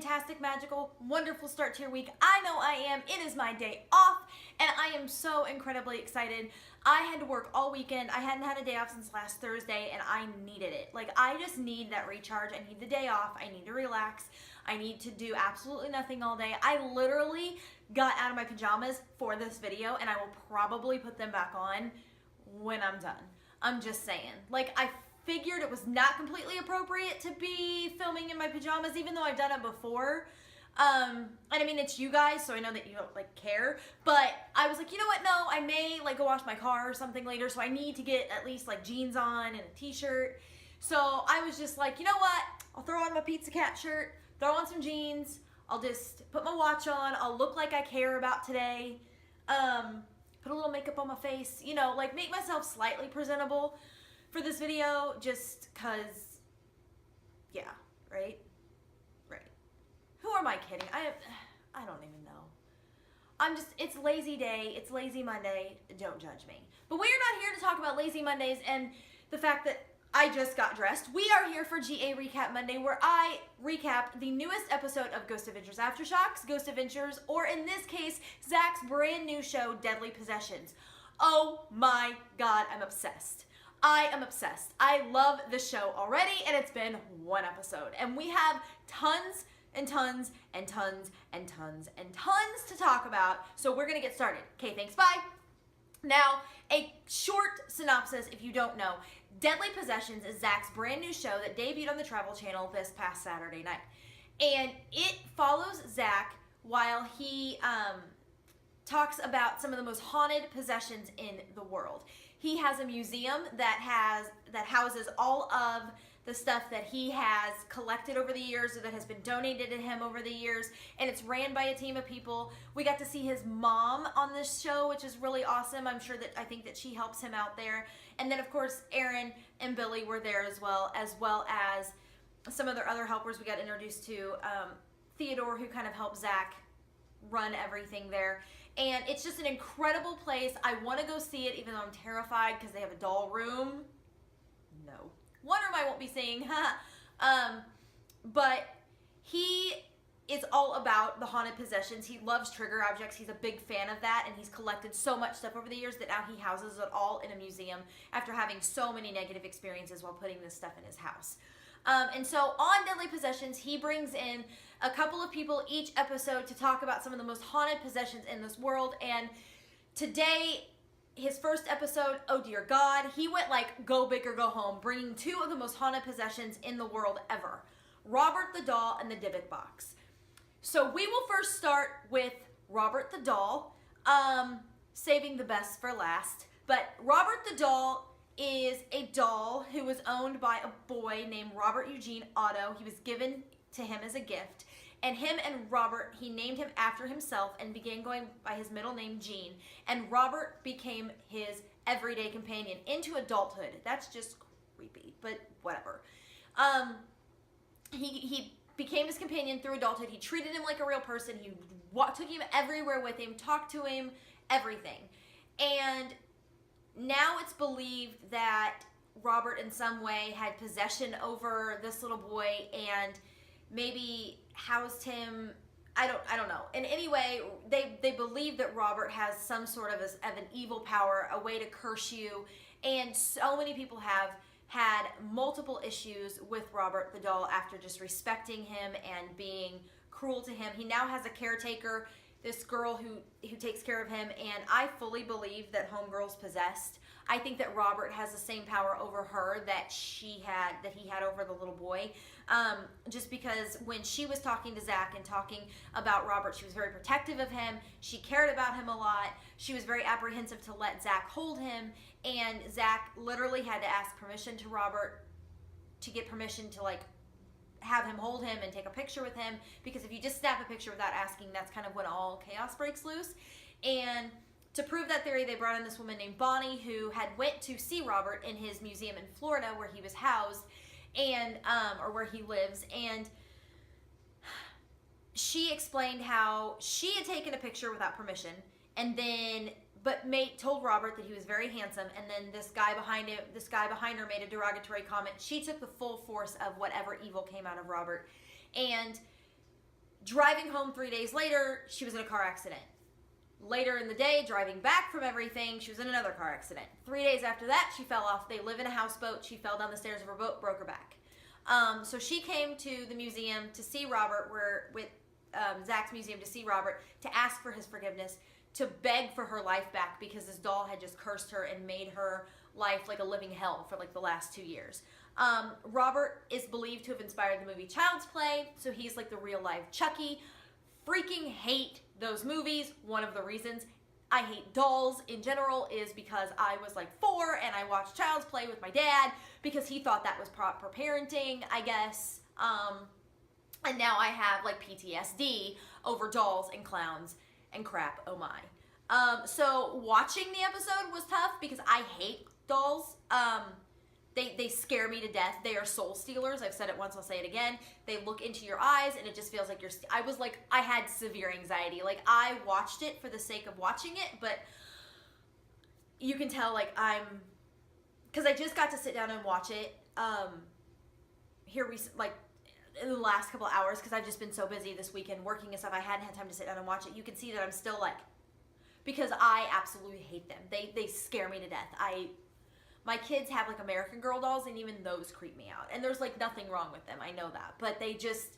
fantastic, magical, wonderful start to your week. I know I am. It is my day off, and I am so incredibly excited. I had to work all weekend. I hadn't had a day off since last Thursday, and I needed it. Like, I just need that recharge. I need the day off. I need to relax. I need to do absolutely nothing all day. I literally got out of my pajamas for this video, and I will probably put them back on when I'm done. I'm just saying. Like, I figured it was not completely appropriate to be filming in my pajamas, even though I've done it before. And I mean, it's you guys, so I know that you don't like care, but I was like, you know what, no, I may like go wash my car or something later, so I need to get at least like jeans on and a t-shirt. So I was just like, you know what, I'll throw on my Pizza Cat shirt, throw on some jeans, I'll just put my watch on, I'll look like I care about today, put a little makeup on my face, you know, like make myself slightly presentable for this video, just cause, yeah, right? Right. Who am I kidding? I don't even know. It's lazy day, it's lazy Monday, don't judge me. But we are not here to talk about lazy Mondays and the fact that I just got dressed. We are here for GA Recap Monday, where I recap the newest episode of Ghost Adventures Aftershocks, Ghost Adventures, or in this case, Zach's brand new show, Deadly Possessions. Oh my God, I'm obsessed. I am obsessed. I love the show already, and it's been one episode. And we have tons and tons and tons and tons and tons to talk about, so we're gonna get started. Okay, thanks, bye. Now, a short synopsis if you don't know. Deadly Possessions is Zach's brand new show that debuted on the Travel Channel this past Saturday night. And it follows Zach while he talks about some of the most haunted possessions in the world. He has a museum that houses all of the stuff that he has collected over the years or that has been donated to him over the years, and it's ran by a team of people. We got to see his mom on this show, which is really awesome. I think that she helps him out there. And then of course Aaron and Billy were there as well as some of their other helpers we got introduced to. Theodore, who kind of helped Zach run everything there. And it's just an incredible place. I want to go see it, even though I'm terrified because they have a doll room. No. One room I won't be seeing. But he is all about the haunted possessions. He loves trigger objects. He's a big fan of that, and he's collected so much stuff over the years that now he houses it all in a museum after having so many negative experiences while putting this stuff in his house. And so on Deadly Possessions, he brings in a couple of people each episode to talk about some of the most haunted possessions in this world. And today, his first episode, oh dear God, he went like go big or go home, bringing two of the most haunted possessions in the world ever. Robert the Doll and the Dybbuk Box. So we will first start with Robert the Doll, saving the best for last. But Robert the Doll is a doll who was owned by a boy named Robert Eugene Otto. He was given to him as a gift. And him and Robert, he named him after himself and began going by his middle name, Gene. And Robert became his everyday companion into adulthood. That's just creepy, but whatever. He became his companion through adulthood. He treated him like a real person. He took him everywhere with him, talked to him, everything. And now it's believed that Robert in some way had possession over this little boy and maybe housed him. I don't know. In any way, they believe that Robert has some sort of an evil power, a way to curse you, and so many people have had multiple issues with Robert the Doll after just respecting him and being cruel to him. He now has a caretaker, this girl who takes care of him, and I fully believe that Homegirl's possessed. I think that Robert has the same power over her that he had over the little boy. Just because when she was talking to Zach and talking about Robert, she was very protective of him. She cared about him a lot. She was very apprehensive to let Zach hold him, and Zach literally had to ask permission to Robert to get permission to like have him hold him and take a picture with him, because if you just snap a picture without asking, that's kind of when all chaos breaks loose. And to prove that theory, they brought in this woman named Bonnie who had went to see Robert in his museum in Florida where he was housed, and or where he lives, and she explained how she had taken a picture without permission, and then told Robert that he was very handsome, and then this guy behind her made a derogatory comment. She took the full force of whatever evil came out of Robert, and Driving home 3 days later, she was in a car accident. Later in the day, driving back from everything, she was in another car accident. 3 days after that, she fell off. They live in a houseboat. She fell down the stairs of her boat, broke her back. So she came to the museum to see Robert, with Zach's museum, to see Robert, to ask for his forgiveness, to beg for her life back, because this doll had just cursed her and made her life like a living hell for like the last 2 years. Robert is believed to have inspired the movie Child's Play, so he's like the real life Chucky. Freaking hate those movies. One of the reasons I hate dolls in general is because I was like 4 and I watched Child's Play with my dad because he thought that was proper parenting, I guess. And now I have like PTSD over dolls and clowns and crap, oh my. So watching the episode was tough because I hate dolls. They scare me to death. They are soul stealers. I've said it once, I'll say it again. They look into your eyes and it just feels like I had severe anxiety. Like, I watched it for the sake of watching it, but you can tell like because I just got to sit down and watch it in the last couple of hours, because I've just been so busy this weekend working and stuff. I hadn't had time to sit down and watch it. You can see that I'm still like, because I absolutely hate them. They scare me to death. My kids have like American Girl dolls, and even those creep me out. And there's like nothing wrong with them, I know that, but they just,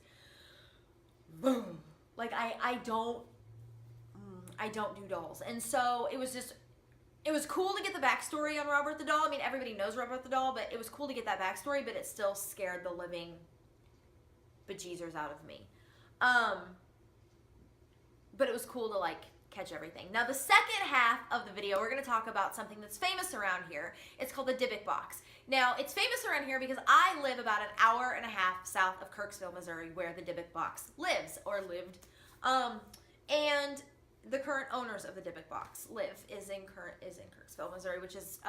boom. Like I don't do dolls. And so it was cool to get the backstory on Robert the doll. I mean, everybody knows Robert the doll, but it was cool to get that backstory, but it still scared the living bejeezers out of me. But it was cool to like catch everything. Now, the second half of the video, we're going to talk about something that's famous around here. It's called the Dybbuk box. Now, it's famous around here because I live about an hour and a half south of Kirksville, Missouri, where the Dybbuk box lives, or lived. And the current owners of the Dybbuk box is in Kirksville, Missouri, which is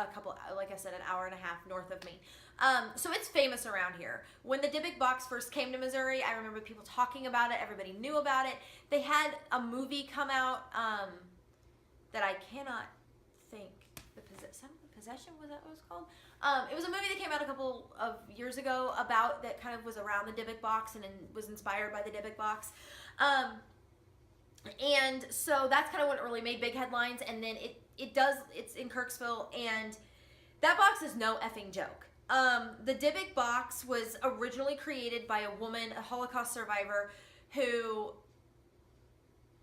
like I said, an hour and a half north of me. So it's famous around here. When the Dybbuk box first came to Missouri, I remember people talking about it. Everybody knew about it. They had a movie come out that I cannot think. Possession, was that what it was called? It was a movie that came out a couple of years ago that kind of was around the Dybbuk box and was inspired by the Dybbuk box. And so that's kind of what really made big headlines. And then it's in Kirksville, and that box is no effing joke. The Dybbuk box was originally created by a woman, a Holocaust survivor, who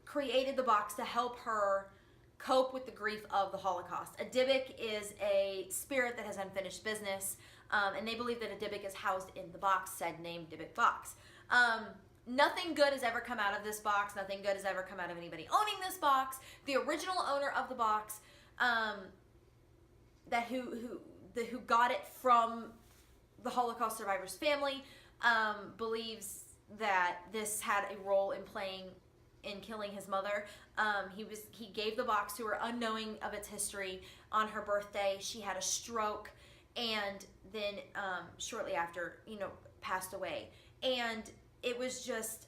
created the box to help her cope with the grief of the Holocaust. A Dybbuk is a spirit that has unfinished business, and they believe that a Dybbuk is housed in the box, said name Dybbuk box. Nothing good has ever come out of this box. Nothing good has ever come out of anybody owning this box. The original owner of the box, who got it from the Holocaust survivor's family, believes that this had a role in killing his mother. He gave the box to her unknowing of its history. On her birthday, she had a stroke, and then shortly after, passed away. And it was just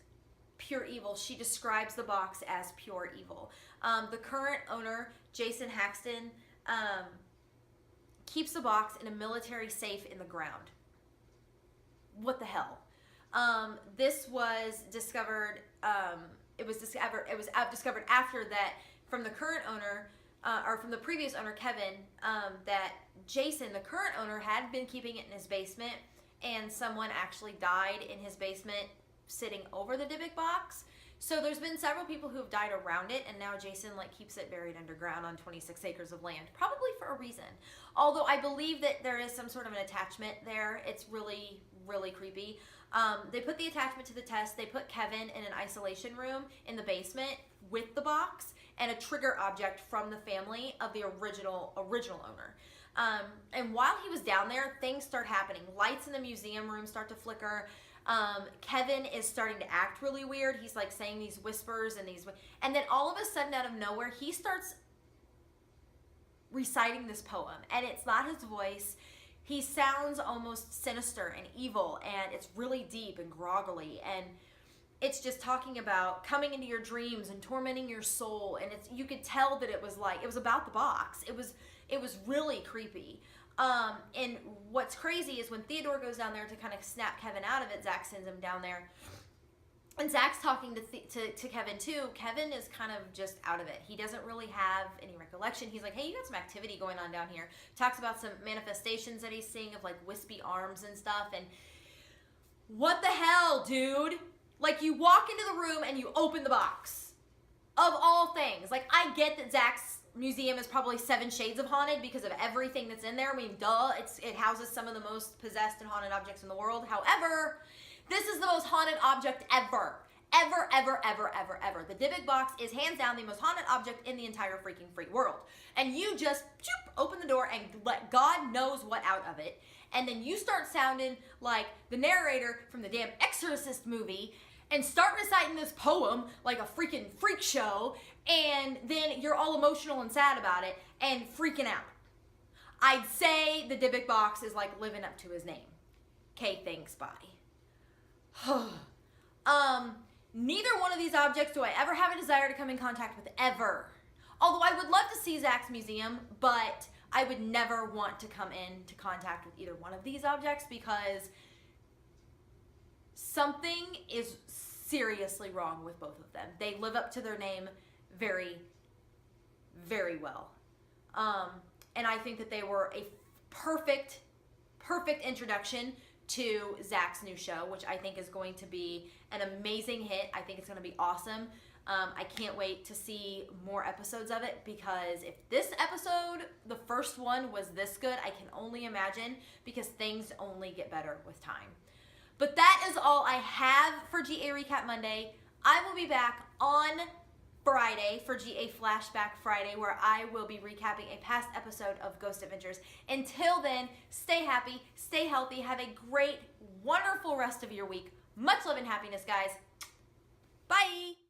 pure evil. She describes the box as pure evil. The current owner, Jason Haxton, keeps the box in a military safe in the ground. What the hell? This was discovered. It was discovered after that from the current owner, or from the previous owner, Kevin, that Jason, the current owner, had been keeping it in his basement, and someone actually died in his basement sitting over the Dybbuk box. So there's been several people who have died around it, and now Jason keeps it buried underground on 26 acres of land, probably for a reason. Although I believe that there is some sort of an attachment there. It's really, really creepy. They put the attachment to the test. They put Kevin in an isolation room in the basement with the box and a trigger object from the family of the original owner. And while he was down there, things start happening. Lights in the museum room start to flicker. Kevin is starting to act really weird. He's saying these whispers and then all of a sudden, out of nowhere, he starts reciting this poem, and it's not his voice. He sounds almost sinister and evil, and it's really deep and groggly, and it's just talking about coming into your dreams and tormenting your soul. And you could tell that it was about the box. It was really creepy. And what's crazy is when Theodore goes down there to kind of snap Kevin out of it, Zach sends him down there. And Zach's talking to Kevin too. Kevin is kind of just out of it. He doesn't really have any recollection. He's like, hey, you got some activity going on down here. Talks about some manifestations that he's seeing of like wispy arms and stuff. And what the hell, dude? Like, you walk into the room and you open the box. Of all things. Like, I get that Zach's museum is probably 7 shades of haunted because of everything that's in there. I mean, duh. It houses some of the most possessed and haunted objects in the world. However, this is the most haunted object ever. Ever, ever, ever, ever, ever. The Dybbuk box is hands down the most haunted object in the entire freaking free world. And you just open the door and let God knows what out of it. And then you start sounding like the narrator from the damn Exorcist movie and start reciting this poem like a freaking freak show. And then you're all emotional and sad about it and freaking out. I'd say the Dybbuk box is like living up to his name. Okay, thanks, bye. Neither one of these objects do I ever have a desire to come in contact with ever. Although I would love to see Zach's museum, but I would never want to come into contact with either one of these objects because something is seriously wrong with both of them. They live up to their name very, very well. And I think that they were a perfect introduction to Zach's new show, which I think is going to be an amazing hit. I think it's going to be awesome. I can't wait to see more episodes of it because if this episode, the first one, was this good, I can only imagine because things only get better with time. But that is all I have for GA Recap Monday. I will be back on Friday for GA Flashback Friday, where I will be recapping a past episode of Ghost Adventures. Until then, stay happy, stay healthy, have a great, wonderful rest of your week. Much love and happiness, guys. Bye!